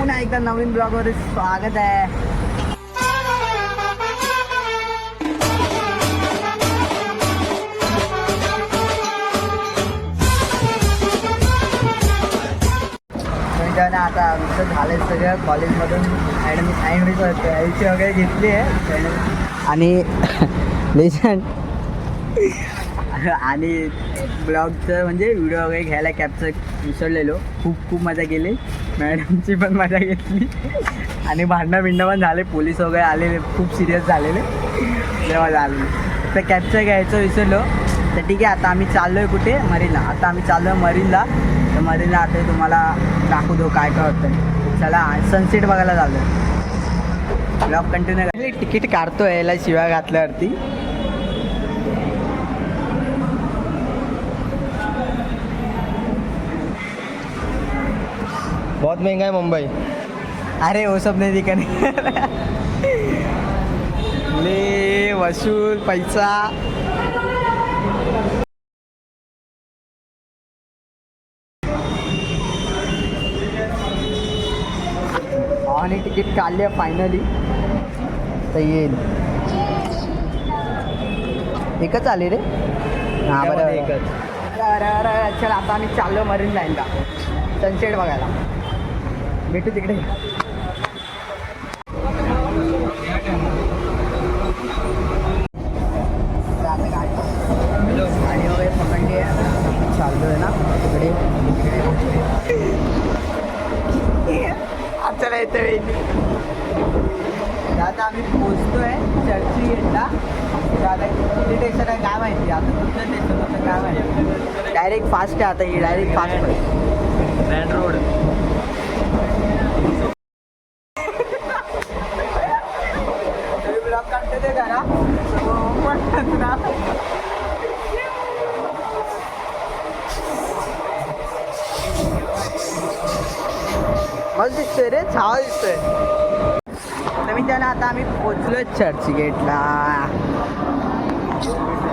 पुन्हा एकदा नवीन ब्लॉगवर स्वागत आहे. आता आमचं झालं सगळं कॉलेजमधून ॲडमिशन वगैरे घेतली आहे आणि लेजंड आणि ब्लॉगचं म्हणजे व्हिडिओ वगैरे घ्यायला कॅप्चर विसरलेलो. खूप मजा केली. मॅडमची पण मजा घेतली आणि भांडणं पण झाले. पोलीस वगैरे आलेले, खूप सिरियस झालेले तेव्हा झाले. तर कॅप्चर घ्यायचं विसरलो. तर ठीक आहे, आता आम्ही चाललो आहे कुठे? मरीनला. आता आम्ही चाललो आहे मरीनला. तर मरीनला आता तुम्हाला दाखवू दो काय होतं. चला सनसेट बघायला चाललो आहे. ब्लॉग कंटिन्यू करायला तिकीट काढतो आहे याला शिवाय घातल्यावरती. बहुत महंगा है मुंबई. अरे वो सब नहीं दिखने ले वसूल पैसा. आणि तिकीट काढले फायनली. तर येईल एकच आले रे. हां बरं एकच. चल आता आम्ही चाललो मरीन लाईनला सनसेट बघायला. भेटू तिकडे. गाडी वगैरे पकडली आहे. चाललो आहे ना तिकडे. चला येतं वेळी. आता आम्ही पोचतो आहे चर्ची गेटला. आता किती स्टेशन आहे काय माहिती. आता कुठलं स्टेशन होतं काय माहिती. डायरेक्ट फास्ट आहे आता ही. डायरेक्ट फास्ट आहे. Main road. ब्लॉग काढते ते जरा ना. मस्त दिसतोय रे. छावा दिसतोय. तर मी त्याला आता आम्ही पोचलोय चर्च गेटला.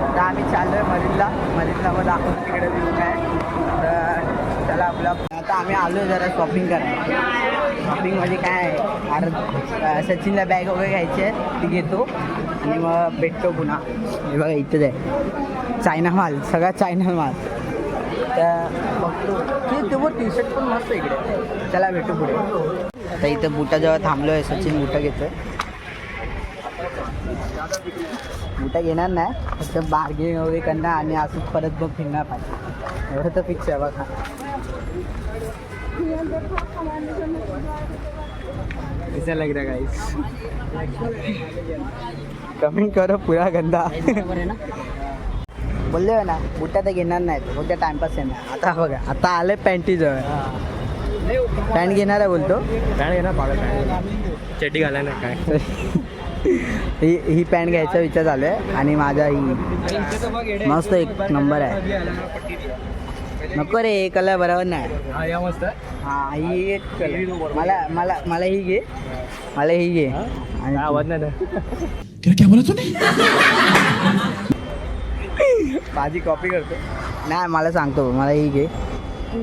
आता आम्ही चाललोय मरीनला. मग दाखवून तिकडे व्ह्यू काय. तर त्याला ब्लॉग. आता आम्ही आलो जरा शॉपिंग करायला. शॉपिंग म्हणजे काय अरे सचिनला बॅग वगैरे घ्यायची आहे ती घेतो आणि मग भेटतो पुन्हा. हे बघा इथंच आहे चायना माल. सगळा चायना माल. तर बघतो की तेव्हा टी शर्ट पण मस्त इकडे. चला भेटू पुढे. आता इथं बुटाजवळ थांबलो आहे. सचिन बुटा घेतो. बुटा घेणार नाही फक्त बार्गेनिंग वगैरे करणार आणि असं परत मग फिरणार पाहिजे. एवढं तर फिक्स आहे बघा. कैसा लग रहा है गाइस? कमेंट करो पूरा गंदा. बोलले हो ना बुटा तर घेणार नाही. फक्त टाइमपास येणार. आता बघा आता आलं पॅन्टीजवळ. पॅन्ट घेणार आहे बोलतो. पॅन्ट घेणार पॅन्ट चड्डी घालाय ना काय. ही पॅन्ट घ्यायचा विचार चालू आहे आणि माझा ही मस्त एक नंबर आहे. नको रे कलर बरोबर नाही. मस्त. हां ही एक कलर. मला ही घे. मला ही घे. आणि आवाज नाही. क्या बोला तूने? माझी कॉपी करतो. नाही मला सांगतो मला ही घे.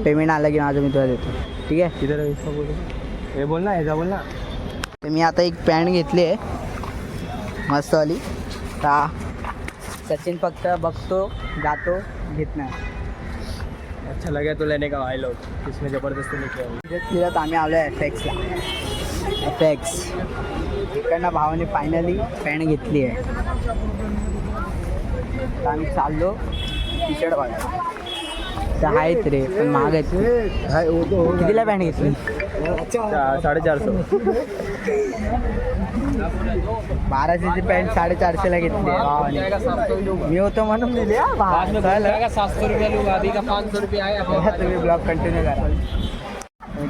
पेमेंट आलं की माझं मी तुला देतो. ठीक आहे. तिथं हे बोल ना. ह्याचा बोल ना. तर मी आता एक पॅन्ट घेतली आहे मस्तवाली. का सचिन फक्त बघतो जातो घेत नाही. अच्छा लगा तो लेने का आई लोग इसमें जबरदस्ती लेके आए. फिरत आम्ही आलो आहे FX ला. FX इकडनं भावाने फायनली पॅन्ट घेतली आहे. तर आम्ही चाललो टी शर्ट बघायला. तर आहेत रे पण महाग आहेत. कितीला पॅन्ट घेतली? 450. 1200ची पॅन्ट 450ला घेतली. मी होतो म्हणून दिली. 700 रुपया लोग आधी का 500 रुपया आहे. तुम्ही ब्लॉग कंटिन्यू करा.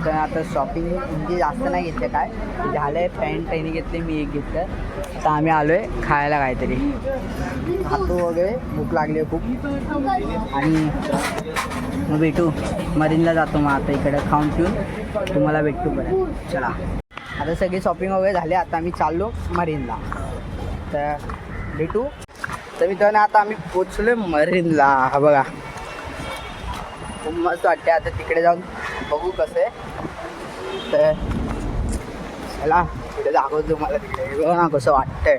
तर आता शॉपिंग म्हणजे जास्त नाही घेतलं काय झालं आहे. पॅन्ट त्यांनी घेतली मी एक घेतलं. आता आम्ही आलो आहे खायला काहीतरी. खातो वगैरे भूक लागली आहे खूप. आणि मग भेटू मरीनला जातो. मग आता इकडे खाऊन पिऊन तुम्हाला भेटतो परत. चला आता सगळी शॉपिंग वगैरे झाली. आता आम्ही चाललो मरीनला. तर भेटू. तर मित्रांनो आता आम्ही पोचलो मरीनला. हा बघा खूप मस्त वाटते. आता तिकडे जाऊन बघू कसं आहे. तर चला पुढे दाखवतो तुम्हाला तिकडे बघ ना कसं वाटतंय.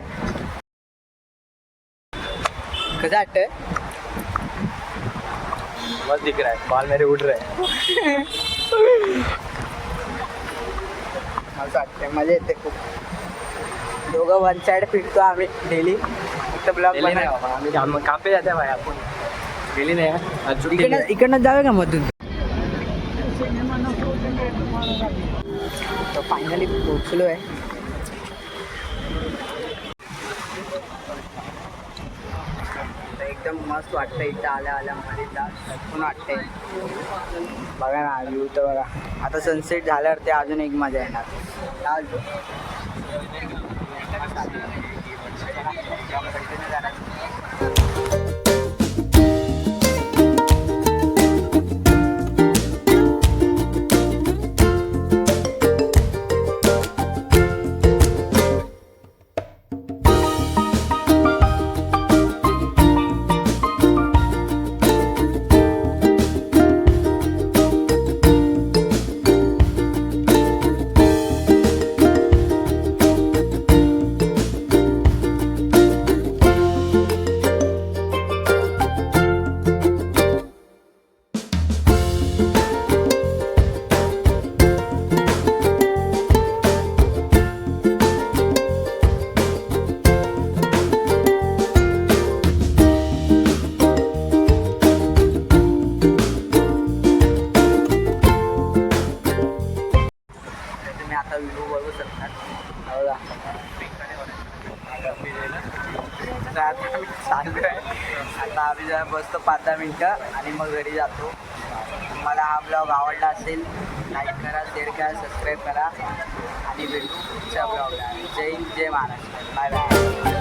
कसं वाटतंय? मस्त दिख रहा है, बाल मेरे उड़ रहे हैं. असं वाटतंय मजा येते खूप. दोघं वन साइड फिरतो आम्ही डेली. फक्त ब्लॉग डेली नाही बाबा, आम्ही काम पे जाते भाई आपण. डेली नाही आज सुट्टी इकडनं आहे. इकडनं जाऊया का मधून? तर फायनली पोचलो आहे. एकदम मस्त वाटतं इथं आल्या मरीला पण वाटतंय. बघा ना व्ह्यू तर बघा. आता सनसेट झाल्यावर ते अजून एक मजा येणार. चालतो. आता व्ह्यू बघू शकतात. बघा तर आता आम्ही चाललो आहे. आता आम्ही जरा बसतो 5-10 मिनटं आणि मग घरी जातो. तुम्हाला हा ब्लॉग आवडला असेल लाईक करा, शेअर करा, सबस्क्राईब करा आणि भेटू पुढच्या ब्लॉगला. जय हिंद, जय महाराष्ट्र. Bye bye.